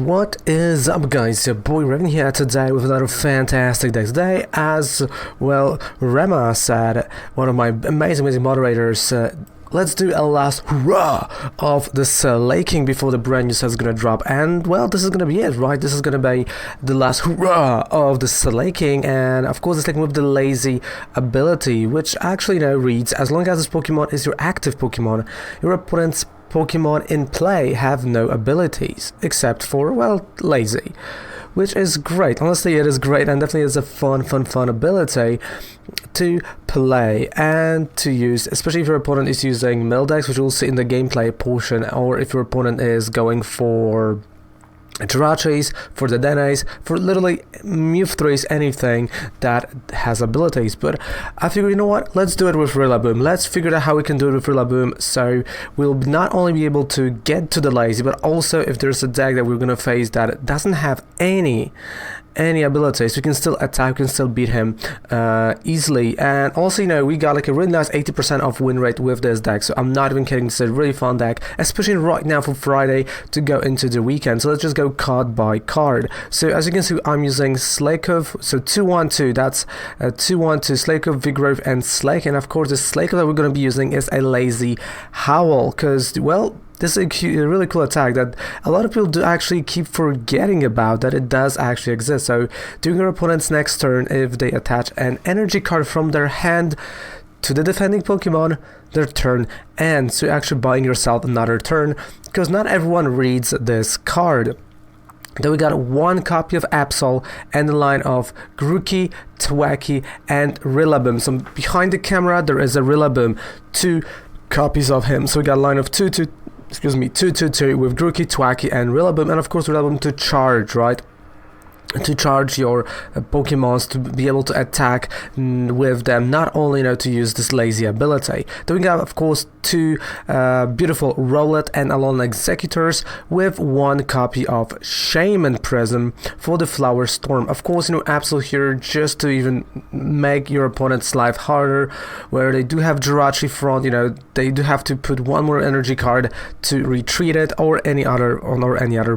What is up, guys? Your boy Raven here today with another fantastic day. Today, as well, Rema said, one of my amazing moderators, let's do a last hurrah of the Slaking before the brand new set is gonna drop. And well, this is gonna be it, right? This is gonna be the last hurrah of the Slaking, and of course, it's like with the lazy ability, which actually reads: as long as this Pokemon is your active Pokemon, your opponent's Pokemon in play have no abilities, except for, well, lazy. Which is great. Honestly, it is great, and definitely is a fun ability to play and to use, especially if your opponent is using Mildex, which we'll see in the gameplay portion, or if your opponent is going for Jirachis, for the Denes, for literally Mew3s, anything that has abilities. But I figured, you know what, let's do it with Rillaboom. Let's figure out how we can do it with Rillaboom, so we'll not only be able to get to the lazy, but also if there's a deck that we're gonna face that doesn't have any abilities, we can still attack, we can still beat him easily. And also, we got like a really nice 80% of win rate with this deck, so I'm not even kidding. This is a really fun deck, especially right now for Friday to go into the weekend. So let's just go card by card. So as you can see, I'm using Slakov, so 2-1-2, that's 2-1-2, Slakov, Vigorov, and Slake. And of course, the Slakov that we're going to be using is a lazy Howl, because, well, this is a really cool attack that a lot of people do actually keep forgetting about, that it does actually exist. So during your opponent's next turn, if they attach an energy card from their hand to the defending Pokemon, their turn ends. So you're actually buying yourself another turn, because not everyone reads this card. Then we got one copy of Absol and the line of Grookey, Thwackey, and Rillaboom. So behind the camera there is a Rillaboom, 2 copies of him. So we got a line of 2 with Grookey, Thwackey, and Rillaboom, and of course Rillaboom to charge, right? To charge your Pokemons, to be able to attack with them, not only to use this lazy ability. Then we got, of course, 2 beautiful Rowlet and Alon Executors with 1 copy of Shaman Prism for the Flower Storm. Of course, Absol here just to even make your opponent's life harder, where they do have Jirachi front, they do have to put 1 more energy card to retreat it, or any other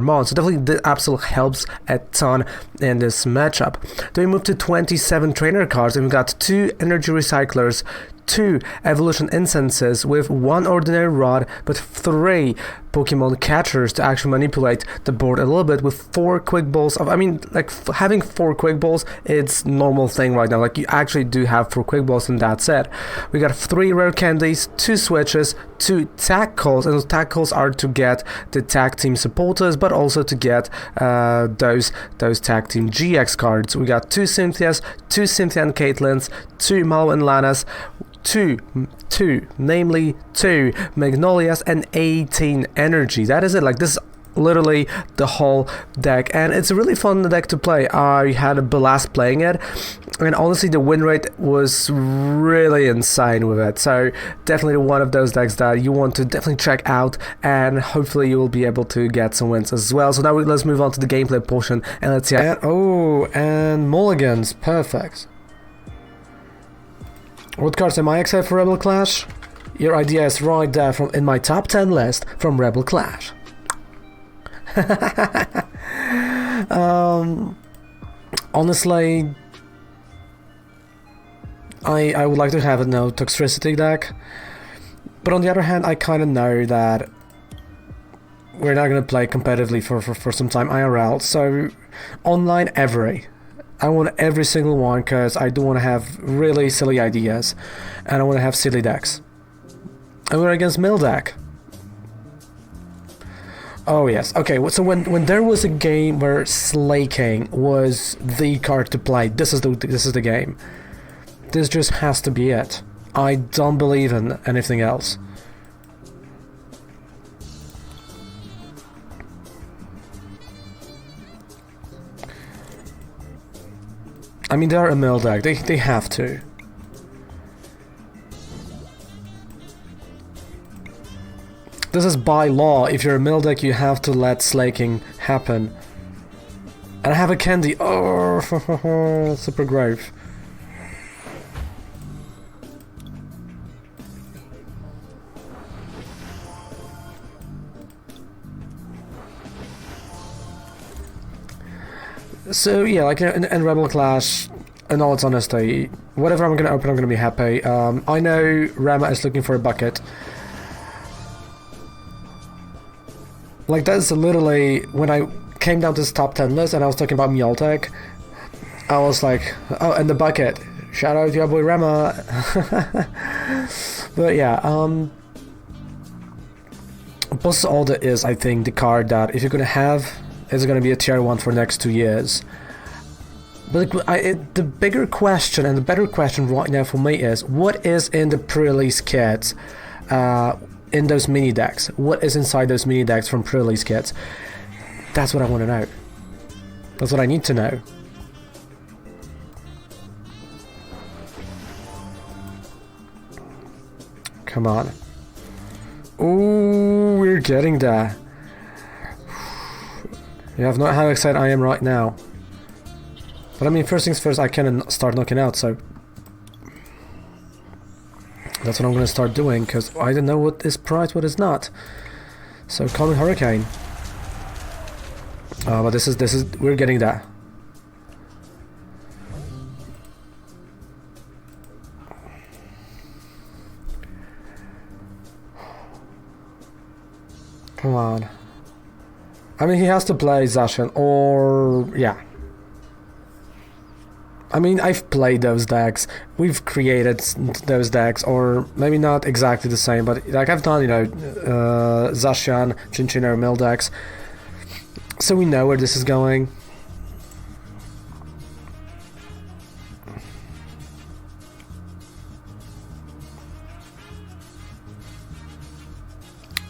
mon. So definitely the Absol helps a ton in this matchup. Then we move to 27 trainer cards, and we've got 2 energy recyclers, 2 evolution incenses with 1 ordinary rod, but 3 Pokemon catchers to actually manipulate the board a little bit, with 4 quick balls of, having 4 quick balls, it's normal thing right now. Like, you actually do have 4 quick balls, and that's it. We got 3 rare candies, 2 switches, 2 tag calls, and those tag calls are to get the tag team supporters, but also to get those tag team GX cards. We got 2 Cynthias, 2 Cynthia and Caitlyn's, 2 Mallow and Lana's, 2 Magnolias, and 18 energy. That is it. Like, this is literally the whole deck, and it's a really fun deck to play. I had a blast playing it, and honestly the win rate was really insane with it. So definitely one of those decks that you want to definitely check out, and hopefully you will be able to get some wins as well. So now let's move on to the gameplay portion, and let's see. And mulligans, perfect. What cards am I excited for Rebel Clash? Your idea is right there in my top 10 list from Rebel Clash. Honestly, I would like to have a no toxicity deck, but on the other hand, I kind of know that we're not gonna play competitively for some time IRL. So online, I want every single one, because I do want to have really silly ideas, and I want to have silly decks. And we're against Mildeck. Oh yes, okay, so when there was a game where Slaking was the card to play, this is the game. This just has to be it. I don't believe in anything else. I mean, they're a mill deck, they have to. This is by law. If you're a mill deck, you have to let Slaking happen. And I have a candy. Oh, super grave. So yeah, like in Rebel Clash, in all its honesty, whatever I'm gonna open, I'm gonna be happy. I know Rama is looking for a bucket. Like that's literally when I came down to this top 10 list and I was talking about Mjoltech, I was like, oh, and the bucket. Shout out to your boy Rama. But yeah, Boss Order is, I think, the card that if you're gonna have, it's gonna be a tier 1 for the next 2 years. But the bigger question and the better question right now for me is, what is in the pre-release kits, in those mini decks? What is inside those mini decks from pre-release kits? That's what I want to know. That's what I need to know. Come on. Ooh, we're getting there. You have no how excited I am right now. But I mean, first things first, I can start knocking out, so that's what I'm gonna start doing, because I don't know what is priced, what is not. So Common Hurricane. But this is we're getting that. Come on. I mean, he has to play Zacian, or yeah. I mean, I've played those decks, we've created those decks, or maybe not exactly the same, but like I've done, you know, Zacian, Chinchino, Mill decks, so we know where this is going.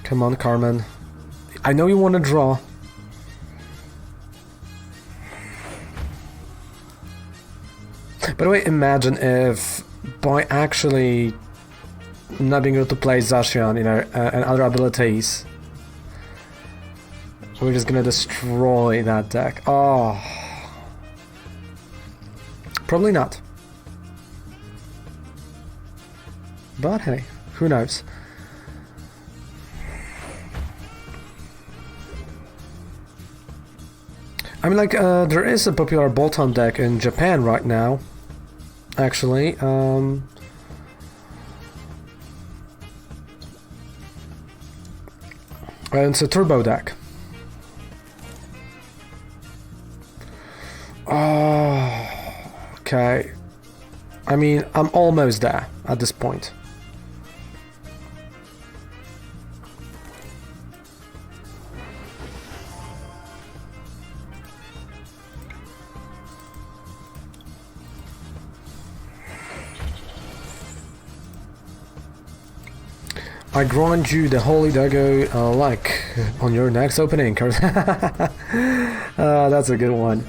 Come on, Carmen. I know you want to draw. By the way, imagine if by actually not being able to play Zacian, you know, and other abilities, we're just gonna destroy that deck. Oh, probably not. But hey, who knows? I mean, like, there is a popular Bolton deck in Japan right now. Actually, and it's a turbo deck. Oh, okay. I mean, I'm almost there at this point. I grant you the Holy Dagger like on your next opening. That's a good one.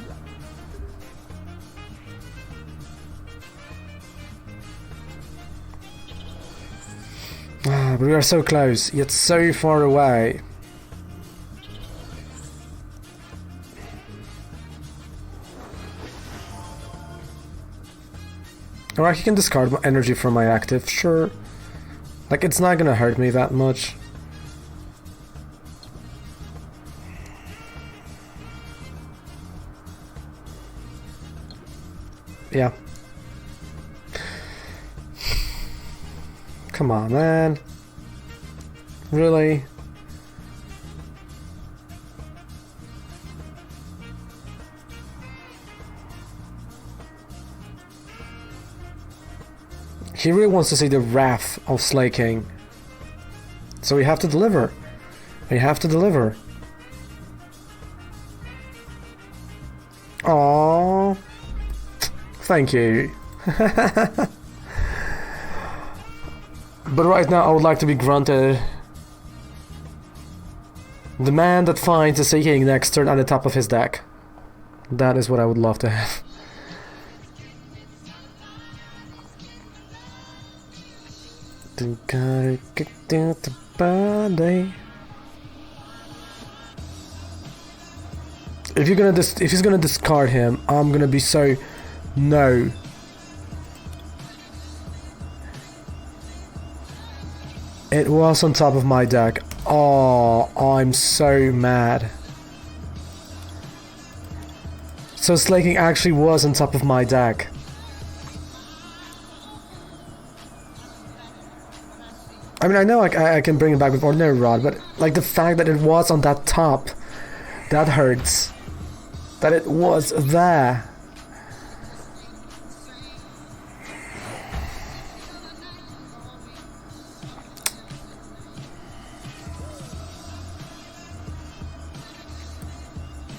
But we are so close, yet so far away. Alright, he can discard energy from my active, sure. Like, it's not gonna hurt me that much. Yeah. Come on, man. Really? He really wants to see the wrath of Slaking. So we have to deliver. We have to deliver. Aww. Thank you. But right now I would like to be granted the man that finds the Slaking next turn at the top of his deck. That is what I would love to have. Gotta get down to body. If he's gonna discard him, I'm gonna be so no. It was on top of my deck. Oh, I'm so mad. So Slaking actually was on top of my deck. I mean, I know I can bring it back with Ordinary Rod, but like the fact that it was on that top, that hurts. That it was there.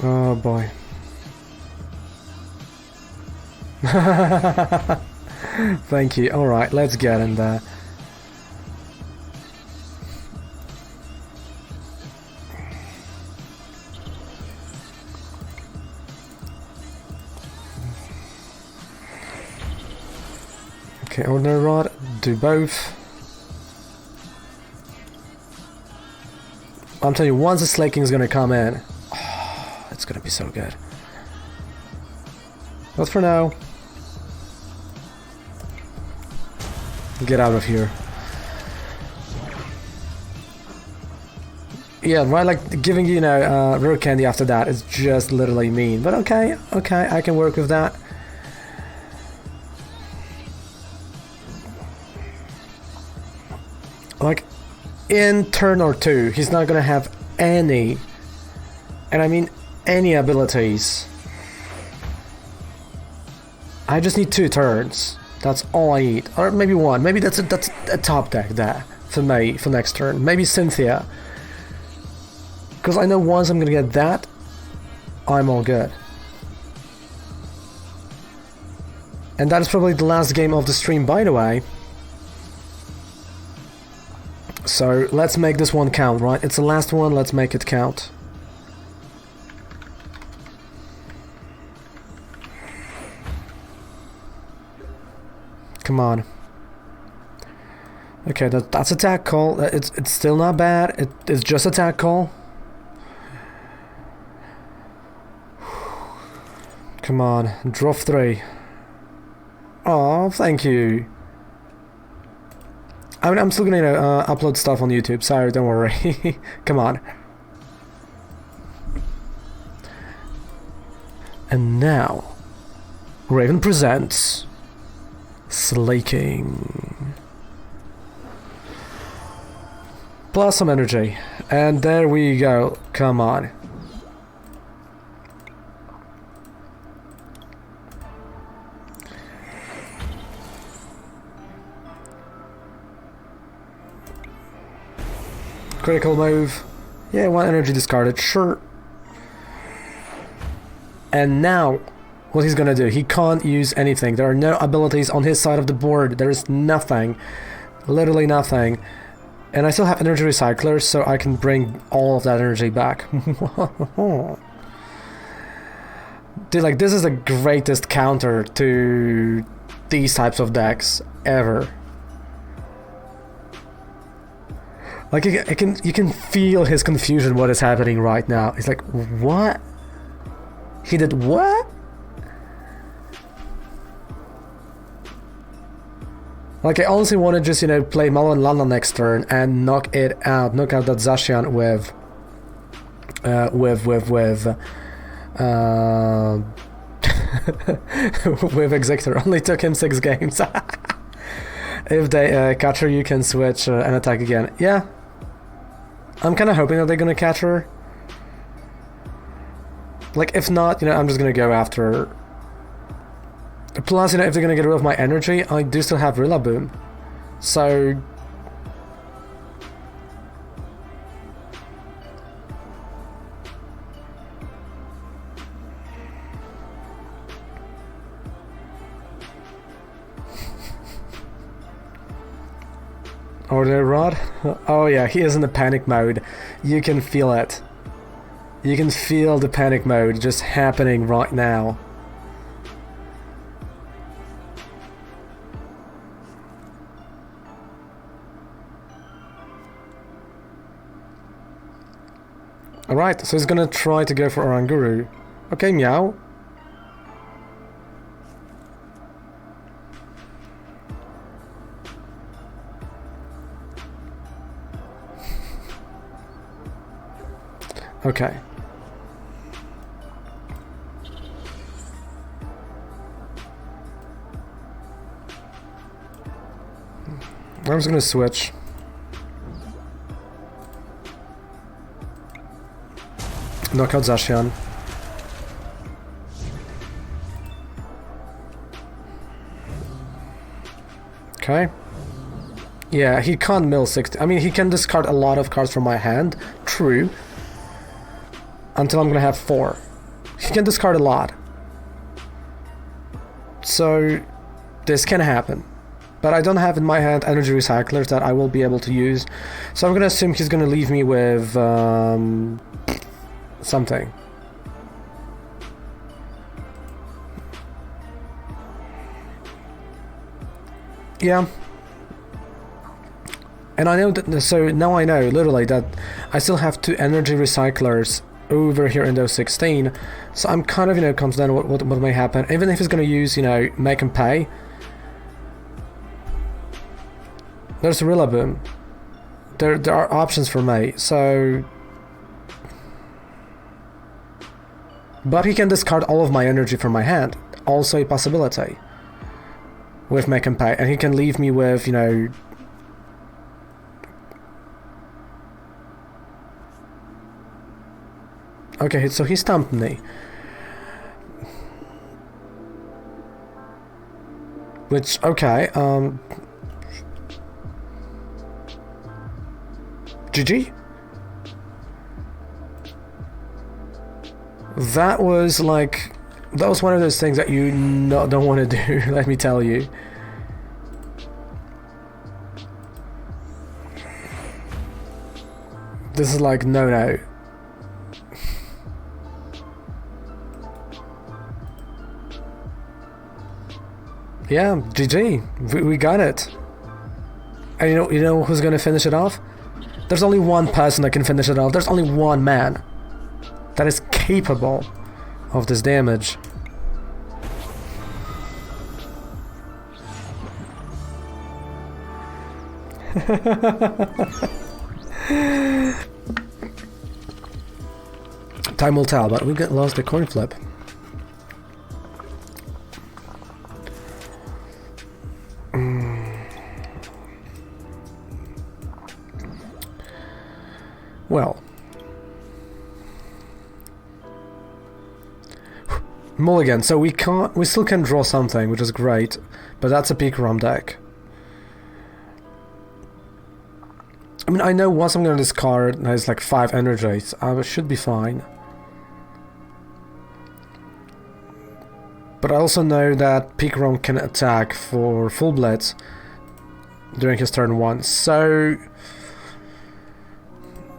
Oh boy. Thank you. Alright, let's get in there. Okay, Ordinary Rod, do both. I'm telling you, once the Slaking is gonna come in, oh, it's gonna be so good. But for now, get out of here. Yeah, right, like giving you know rare candy after that is just literally mean. But okay, I can work with that. Like, in turn or two, he's not gonna have any, and I mean any abilities. I just need 2 turns. That's all I need, or maybe 1. Maybe that's a top deck there for me for next turn. Maybe Cynthia, because I know once I'm gonna get that, I'm all good. And that is probably the last game of the stream, by the way. So let's make this one count, right? It's the last one, let's make it count. Come on. Okay, that's attack call. It's still not bad. It's just attack call. Come on, draw 3. Oh, thank you. I mean, I'm still gonna upload stuff on YouTube, so don't worry. Come on. And now, Raven presents Slaking. Plus some energy. And there we go. Come on. Critical move. Yeah, 1 energy discarded, sure. And now, what he's gonna do, he can't use anything. There are no abilities on his side of the board. There is nothing. Literally nothing. And I still have energy recyclers, so I can bring all of that energy back. Dude, like, this is the greatest counter to these types of decks ever. Like, you can feel his confusion, what is happening right now. He's like, what? He did what? Like, I honestly want to just, you know, play Malo and Lana next turn and knock it out, knock out that Zacian with with Executor. Only took him 6 games. If they catch her, you can switch and attack again. Yeah. I'm kind of hoping that they're gonna catch her. Like, if not, you know, I'm just gonna go after. Plus, you know, if they're gonna get rid of my energy, I do still have Rillaboom. So. Ordinary Rod? Oh yeah, he is in the panic mode. You can feel it. You can feel the panic mode just happening right now. Alright, so he's gonna try to go for Oranguru. Okay, meow. Okay. I'm just gonna switch. Knockout Zacian. Okay. Yeah, he can't mill 60. I mean, he can discard a lot of cards from my hand. True. Until I'm gonna have 4. He can discard a lot. So, this can happen. But I don't have in my hand energy recyclers that I will be able to use. So I'm gonna assume he's gonna leave me with something. Yeah. And I know that, so now I know literally that I still have 2 energy recyclers over here in those 16. So I'm kind of, comes down to what may happen. Even if he's gonna use, make him pay. There's Rillaboom. There are options for me, so... But he can discard all of my energy from my hand. Also a possibility. With Make and Pay. And he can leave me with, Okay, so he stumped me. Which, okay, GG? That was one of those things that you don't want to do, let me tell you. This is no. Yeah, GG. We got it. And you know who's gonna finish it off? There's only one person that can finish it off. There's only one man that is capable of this damage. Time will tell, but we lost the coin flip. Well, mulligan. So we still can draw something, which is great, but that's a peak ROM deck. I mean, I know once I'm gonna discard, there's 5 energies. I should be fine. But I also know that peak ROM can attack for full blitz during his turn 1, so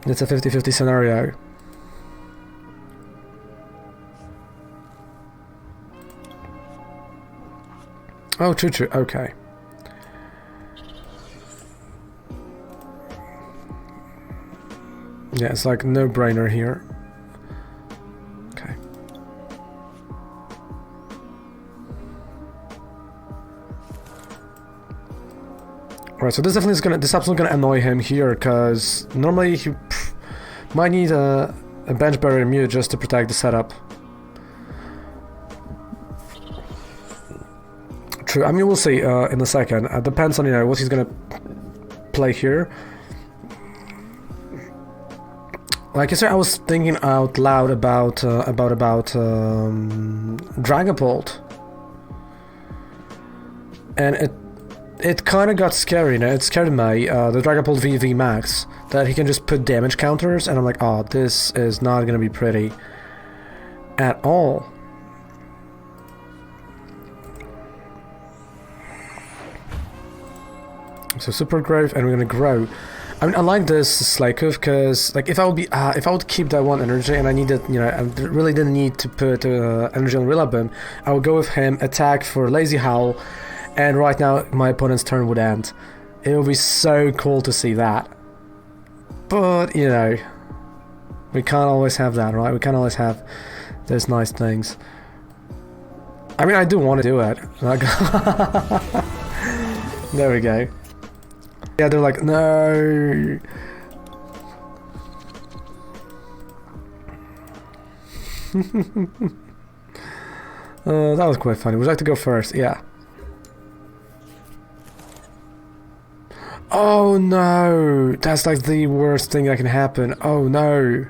it's a 50-50 scenario. Oh, true, okay. Yeah, it's no-brainer here. Okay. Alright, so this definitely is this absolutely gonna annoy him here, because normally he might need a bench barrier mute just to protect the setup. True, I mean, we'll see in a second. It depends on, what he's gonna play here. Like I said, I was thinking out loud about Dragapult, and it kind of got scary. It scared me. The Dragapult VV Max, that he can just put damage counters, and I'm like, oh, this is not gonna be pretty at all. So Super Growth, and we're gonna grow. I mean, I like this Slaking because, if I would keep that 1 energy and I needed, I really didn't need to put energy on Rillaboom, I would go with him, attack for Lazy Howl, and right now my opponent's turn would end. It would be so cool to see that. But, we can't always have that, right? We can't always have those nice things. I mean, I do want to do it. There we go. Yeah, they're like, no. That was quite funny. Would you like to go first? Yeah. Oh no! That's like the worst thing that can happen. Oh no!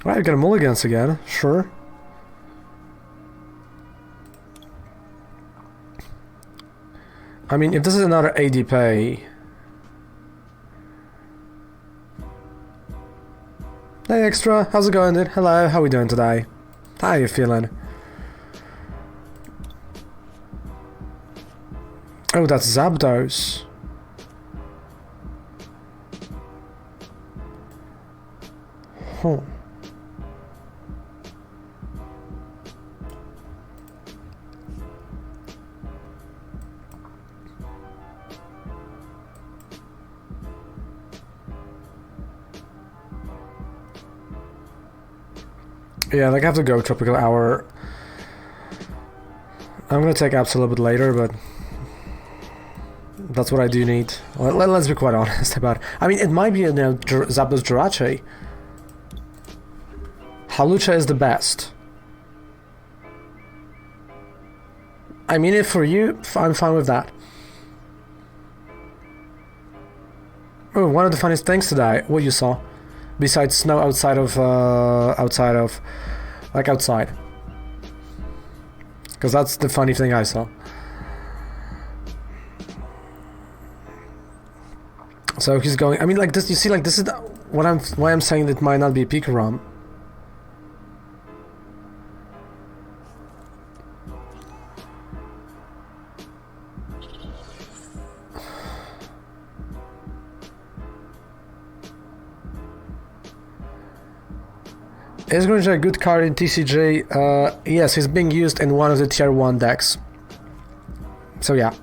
Right, we got a mulligans again, sure. I mean, if this is another ADP... Hey Extra, how's it going, dude? Hello, how are we doing today? How are you feeling? Oh, that's Zapdos. Huh. Yeah, like I have to go Tropical Hour. I'm gonna take Apps a little bit later, but that's what I do need. Let's be quite honest about it. I mean, it might be, Zapdos Jirachi. Halucha is the best. I mean it for you, I'm fine with that. Oh, one of the funniest things today, what you saw. Besides snow outside of, outside. Because that's the funny thing I saw. So he's going, I mean, like this, you see, like this is why I'm saying that it might not be a Pika ROM. Is going to be a good card in TCG? Yes, he's being used in one of the tier 1 decks. So yeah.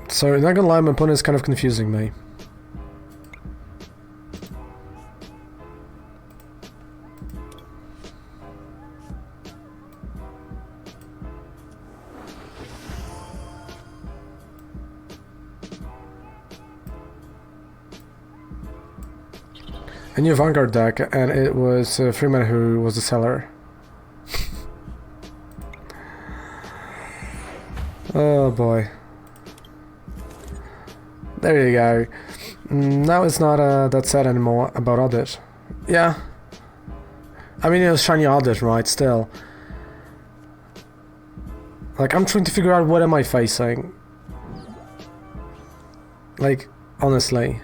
So, not gonna lie, my opponent is kind of confusing me. A new Vanguard deck, and it was Freeman who was the seller. Oh boy. There you go. Now it's not that sad anymore about Audit. Yeah. I mean, it was shiny Audit, right? Still. Like, I'm trying to figure out what am I facing. Like, honestly.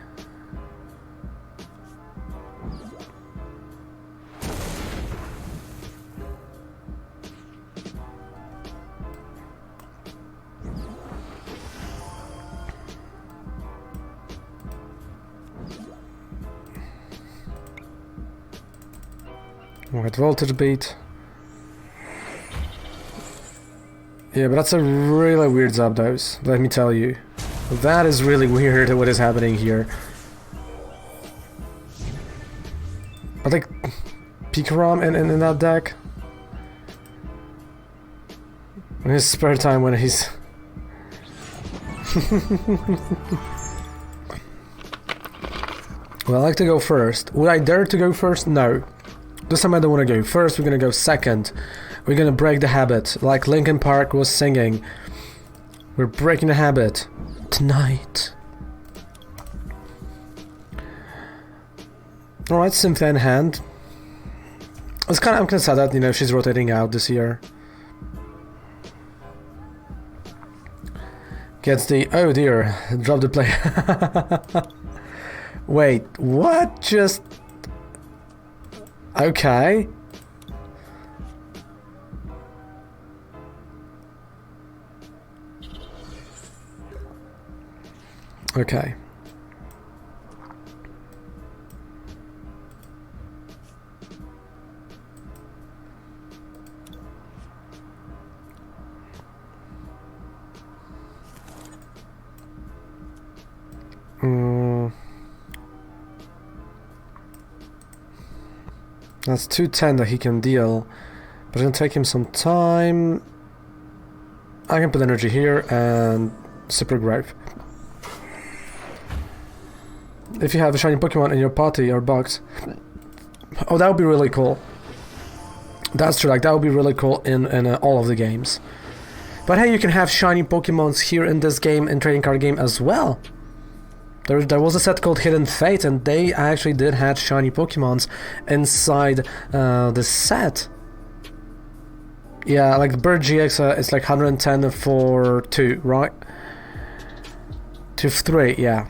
Right, voltage beat. Yeah, but that's a really weird Zapdos, let me tell you. That is really weird what is happening here. I think Pikarom in that deck. In his spare time when he's... Well, I like to go first. Would I dare to go first? No. This time I don't want to go first, we're gonna go second. We're gonna break the habit, like Linkin Park was singing. We're breaking the habit. Tonight. Alright, Cynthia in hand. I'm kind of sad that, you know, she's rotating out this year. Gets the... Oh dear, drop the play. Wait, what just... Okay. Okay. That's 210 that he can deal, but it's gonna take him some time. I can put energy here, and super growth. If you have a shiny Pokemon in your party or box. Oh, that would be really cool. That's true, like that would be really cool in all of the games. But hey, you can have shiny Pokemons here in this game, in trading card game as well. There was a set called Hidden Fate, and they actually did have shiny Pokemons inside the set. Yeah, like Bird GX, it's like 110 for 2, right? To 3, yeah.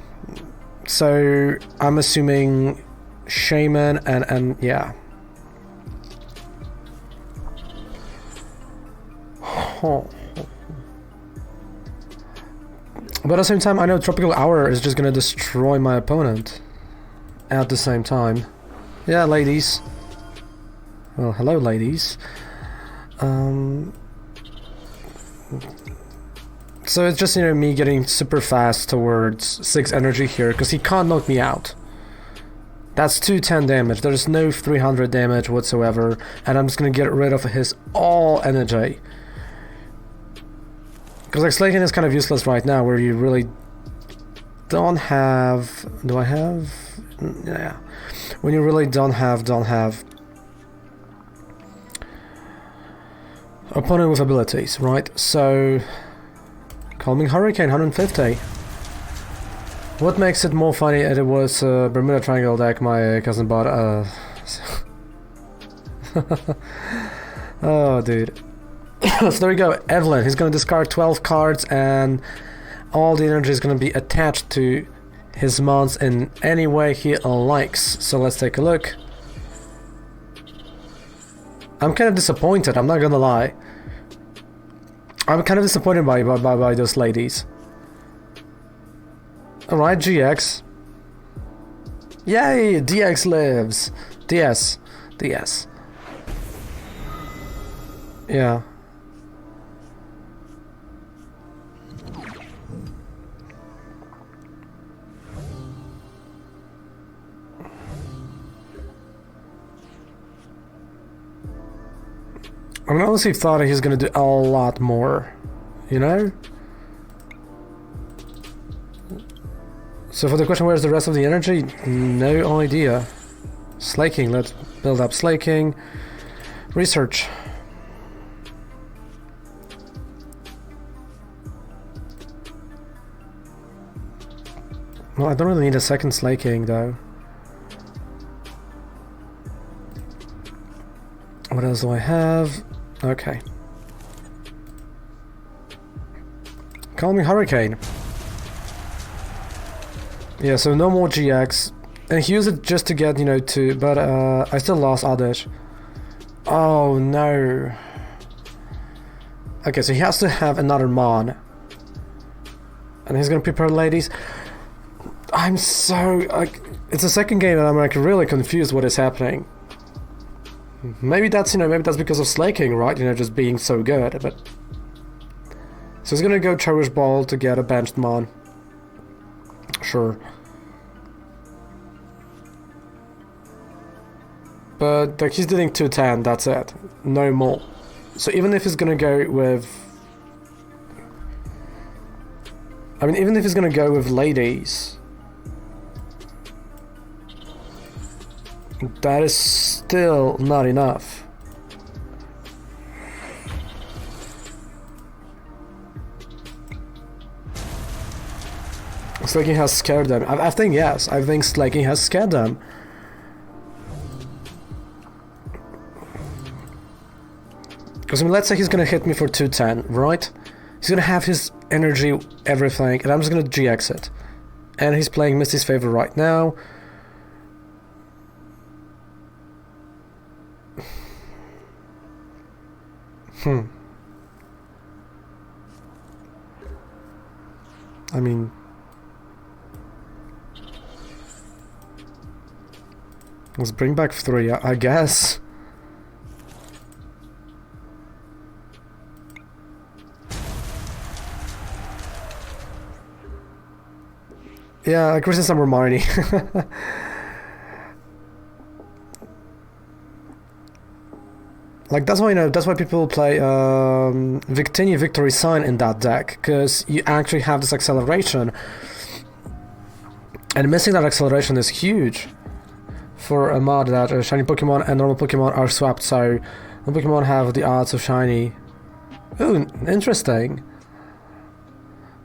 So I'm assuming Shaman and yeah. Oh. But at the same time, I know Tropical Hour is just gonna destroy my opponent. At the same time. Yeah, ladies. Well, hello, ladies. So it's just, you know, me getting super fast towards 6 energy here, because he can't knock me out. That's 210 damage, there's no 300 damage whatsoever, and I'm just gonna get rid of his all energy. Because like Slaking is kind of useless right now, where you really don't have... Do I have? Yeah. When you really don't have opponent with abilities, right? So... Calming Hurricane, 150. What makes it more funny? It was Bermuda Triangle deck my cousin bought. Oh, dude. So there we go, Evelyn. He's gonna discard 12 cards, and all the energy is gonna be attached to his mons in any way he likes. So let's take a look. I'm kind of disappointed, I'm not gonna lie. I'm kind of disappointed by those ladies. Alright, GX. Yay, DX lives. DS. Yeah. I honestly thought he's gonna do a lot more, you know? So for the question, where's the rest of the energy? No idea. Slaking, let's build up Slaking. Research. Well, I don't really need a second Slaking though. What else do I have? Okay. Calming Hurricane. Yeah, so no more GX. And he used it just to get, you know, but I still lost Oddish. Oh no. Okay, so he has to have another Mon. And he's gonna prepare ladies. I'm so, like, it's the second game and I'm like really confused what is happening. Maybe that's, you know, maybe that's because of Slaking, right? You know, just being so good, but... So he's gonna go Cherish Ball to get a benched Mon. Sure. But, like, he's dealing 210, that's it. No more. So even if he's gonna go with... I mean, even if he's gonna go with ladies... That is still not enough. Slaking has scared them. I think yes. I think Slaking has scared them. Because I mean, let's say he's gonna hit me for 210, right? He's gonna have his energy, everything, and I'm just gonna GX it. And he's playing Misty's Favor right now. I mean... Let's bring back 3, I guess. Yeah, like Chris and Summer Marnie. Like, that's why, that's why people play Victini Victory Sign in that deck, because you actually have this acceleration. And missing that acceleration is huge for a mod that shiny Pokemon and normal Pokemon are swapped, so the Pokemon have the odds of shiny. Ooh, interesting.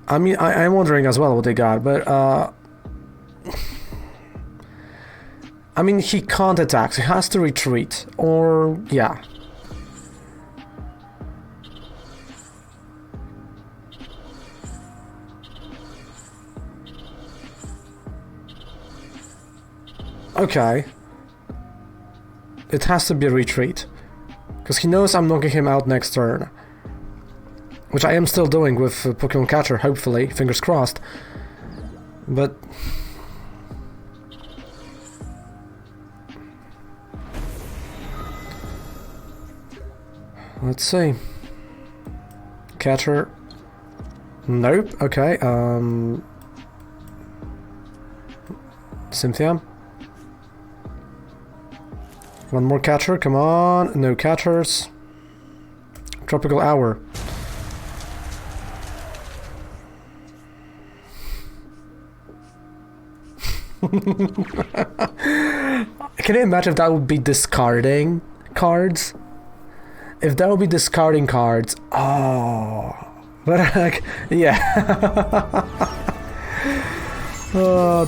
I mean, I'm wondering as well what they got, but I mean, he can't attack, so he has to retreat, or yeah. Okay. It has to be a retreat. Because he knows I'm knocking him out next turn. Which I am still doing with Pokemon Catcher, hopefully. Fingers crossed. But... let's see. Catcher... nope, okay, Cynthia. One more catcher, come on. No catchers. Tropical Hour. Can you imagine if that would be discarding cards? If that would be discarding cards, oh, but like, yeah. Oh,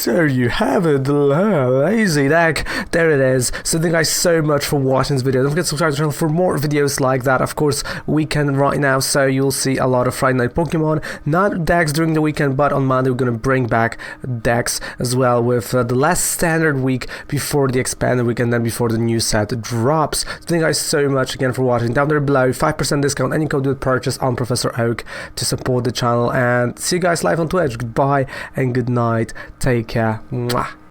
there you have it, lazy deck. There it is. So thank you guys so much for watching this video. Don't forget to subscribe to the channel for more videos like that. Of course, weekend right now, so you'll see a lot of Friday Night Pokemon. Not decks during the weekend, but on Monday we're gonna bring back decks as well with the last standard week before the expanded week and then before the new set drops. So thank you guys so much again for watching. Down there below, 5% discount any code with purchase on Professor Oak to support the channel. And see you guys live on Twitch. Goodbye and good night. Take care. Mwah.